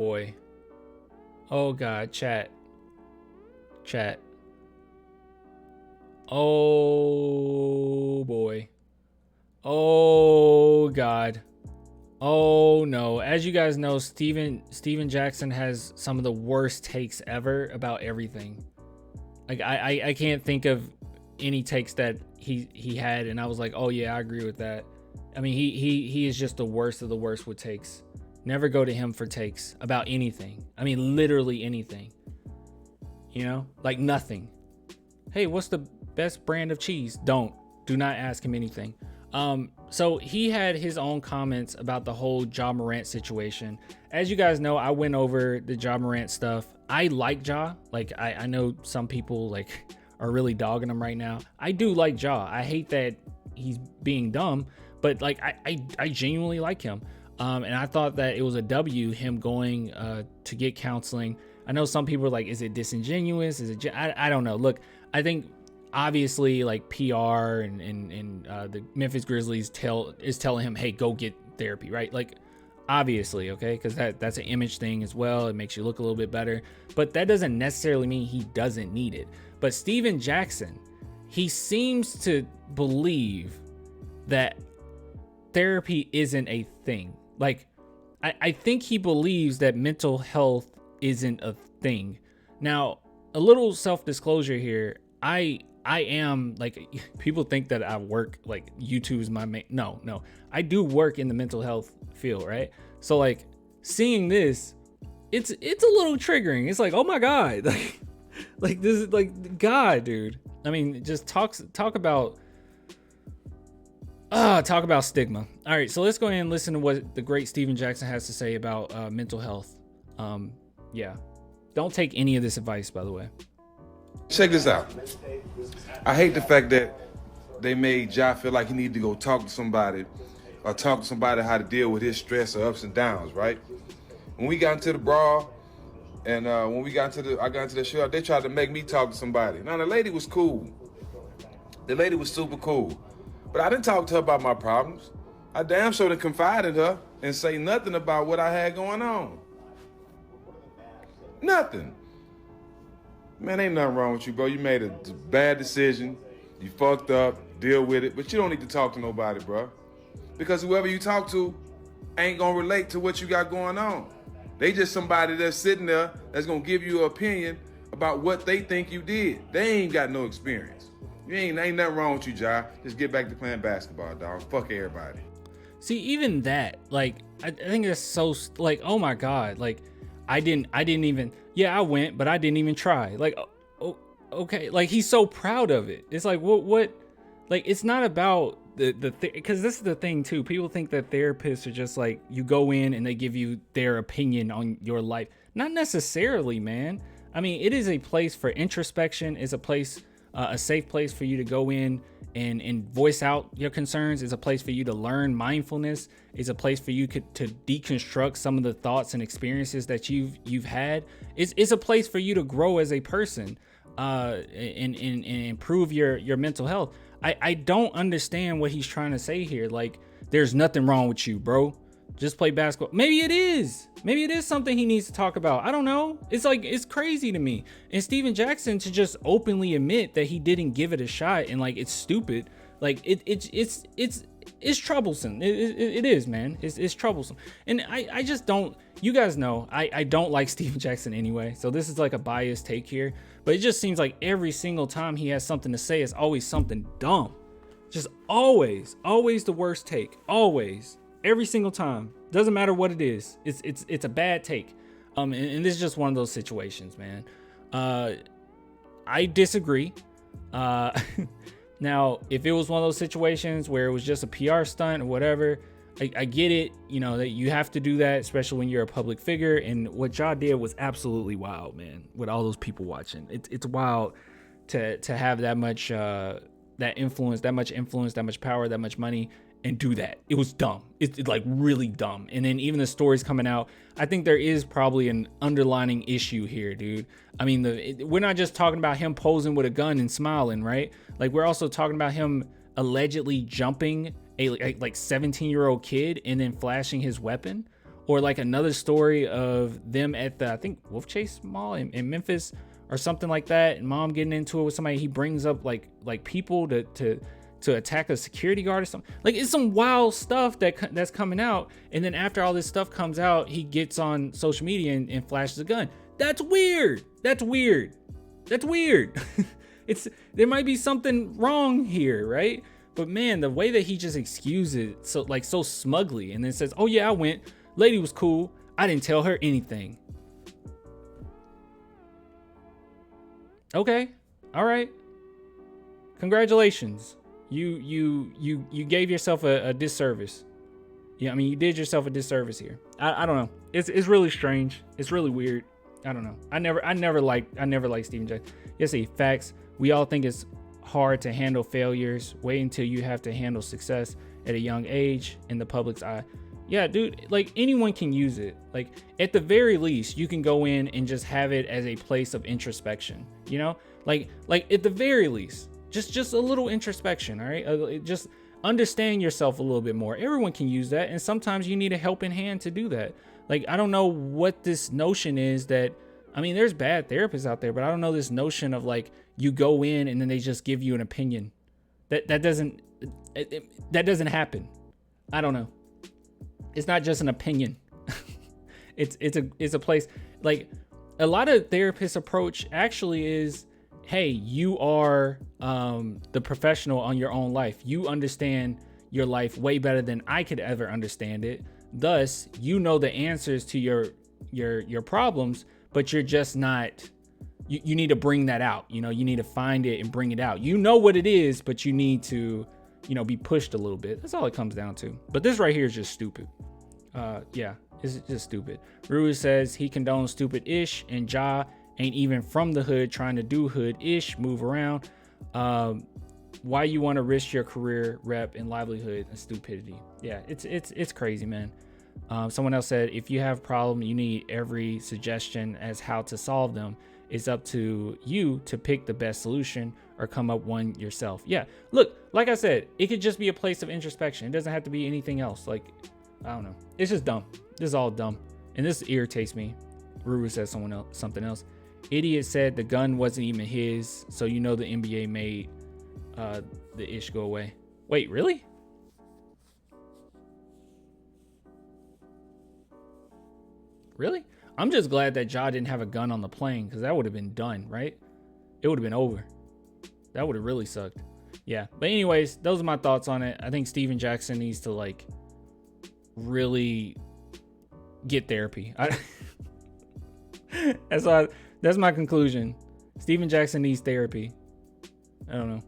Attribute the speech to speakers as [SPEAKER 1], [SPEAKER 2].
[SPEAKER 1] boy. Oh God, chat. Oh boy. Oh God. Oh no. As you guys know, Steven Jackson has some of the worst takes ever about everything. Like I can't think of any takes that he had and I was like, oh yeah, I agree with that. I mean, he is just the worst of the worst with takes. Never go to him for takes about anything. I mean, literally anything. You know, like nothing. Hey, what's the best brand of cheese? Do not ask him anything. So he had his own comments about the whole Ja Morant situation. As you guys know, I went over the Ja Morant stuff. I like Ja. Like I know some people like are really dogging him right now. I do like Ja. I hate that he's being dumb, but like I genuinely like him. And I thought that it was a W him going to get counseling. I know some people are like, is it disingenuous? Is it? I don't know. Look, I think obviously like PR and the Memphis Grizzlies is telling him, hey, go get therapy, right? Like obviously, okay, because that's an image thing as well. It makes you look a little bit better, but that doesn't necessarily mean he doesn't need it. But Steven Jackson, he seems to believe that therapy isn't a thing. Like I think he believes that mental health isn't a thing. Now, a little self-disclosure here. I am like, people think that I work like YouTube is my main. No, I do work in the mental health field, right? So like seeing this, it's a little triggering. It's like, oh my God, like this is like God, dude. I mean, just talk about stigma. All right, so let's go ahead and listen to what the great Steven Jackson has to say about mental health. Yeah, don't take any of this advice, by the way.
[SPEAKER 2] Check this out. I hate the fact that they made Ja feel like he needed to go talk to somebody or talk to somebody how to deal with his stress or ups and downs, right? When we got into the brawl and when I got into the show, they tried to make me talk to somebody. Now, the lady was cool. The lady was super cool. But I didn't talk to her about my problems. I damn sure didn't confide in her and say nothing about what I had going on. Nothing. Man, ain't nothing wrong with you, bro. You made a bad decision. You fucked up. Deal with it. But you don't need to talk to nobody, bro. Because whoever you talk to ain't going to relate to what you got going on. They just somebody that's sitting there that's going to give you an opinion about what they think you did. They ain't got no experience. Ain't nothing wrong with you, Ja. Just get back to playing basketball, dog. Fuck everybody.
[SPEAKER 1] See, even that, like, I think that's so, like, oh my God, like, I didn't even, yeah, I went, but I didn't even try. Like, oh, okay, like, he's so proud of it. It's like, what, like, it's not about because this is the thing too. People think that therapists are just like, you go in and they give you their opinion on your life. Not necessarily, man. I mean, it is a place for introspection. It's a place, a safe place for you to go in and voice out your concerns. It's a place for you to learn mindfulness. It's a place for you to deconstruct some of the thoughts and experiences that you've had. It's a place for you to grow as a person and improve your mental health. I don't understand what he's trying to say here. Like, there's nothing wrong with you, bro. Just play basketball. Maybe it is something he needs to talk about. I don't know. It's like, it's crazy to me. And Steven Jackson to just openly admit that he didn't give it a shot and like, it's stupid. Like it's troublesome. It is, man. It's troublesome. And I just don't, you guys know, I don't like Steven Jackson anyway. So this is like a biased take here, but it just seems like every single time he has something to say, it's always something dumb. Just always the worst take. Always. Every single time. Doesn't matter what it is. It's a bad take. And this is just one of those situations, man. I disagree. Now, if it was one of those situations where it was just a PR stunt or whatever, I get it. You know, that you have to do that, especially when you're a public figure. And what Ja did was absolutely wild, man. With all those people watching, it's wild to have that much that influence, that much power, that much money, and do that. It was dumb. It's like really dumb. And then even the stories coming out, I think there is probably an underlining issue here, dude. I mean, we're not just talking about him posing with a gun and smiling, right? Like, we're also talking about him allegedly jumping a like 17-year-old kid and then flashing his weapon. Or like another story of them at the, I think, Wolf Chase Mall in Memphis or something like that, and mom getting into it with somebody. He brings up like people to attack a security guard or something. Like, it's some wild stuff that's coming out. And then after all this stuff comes out, he gets on social media and flashes a gun. That's weird. That's weird. That's weird. There might be something wrong here, right? But man, the way that he just excuses it so smugly, and then says, "Oh yeah, I went. Lady was cool. I didn't tell her anything." Okay. All right. Congratulations. You gave yourself a disservice. Yeah, I mean, you did yourself a disservice here. I don't know. It's really strange. It's really weird. I don't know. I never liked Steven Jackson. Yes, facts. We all think it's hard to handle failures. Wait until you have to handle success at a young age in the public's eye. Yeah, dude, like anyone can use it. Like at the very least, you can go in and just have it as a place of introspection, you know? Like at the very least, just a little introspection, all right? Just understand yourself a little bit more. Everyone can use that, and sometimes you need a helping hand to do that. Like, I don't know what this notion is that, I mean, there's bad therapists out there, but I don't know this notion of like you go in and then they just give you an opinion. That doesn't happen. I don't know. It's not just an opinion. it's a place. Like, a lot of therapists' approach actually is, hey, you are the professional on your own life. You understand your life way better than I could ever understand it. Thus, you know the answers to your problems, but you're just not. You need to bring that out. You know, you need to find it and bring it out. You know what it is, but you need to, be pushed a little bit. That's all it comes down to. But this right here is just stupid. Yeah, it's just stupid. Rui says he condones stupid-ish, and Ja ain't even from the hood trying to do hood-ish, move around. Why you want to risk your career, rep, and livelihood and stupidity? Yeah, it's crazy, man. Someone else said, if you have a problem, you need every suggestion as how to solve them. It's up to you to pick the best solution or come up one yourself. Yeah, look, like I said, it could just be a place of introspection. It doesn't have to be anything else. Like, I don't know. It's just dumb. This is all dumb. And this irritates me. Ruru says something else. Idiot said the gun wasn't even his, so the NBA made the ish go away. Wait, really? Really? I'm just glad that Ja didn't have a gun on the plane, because that would have been done, right? It would have been over. That would have really sucked. Yeah. But anyways, those are my thoughts on it. I think Steven Jackson needs to like really get therapy. That's my conclusion. Steven Jackson needs therapy. I don't know.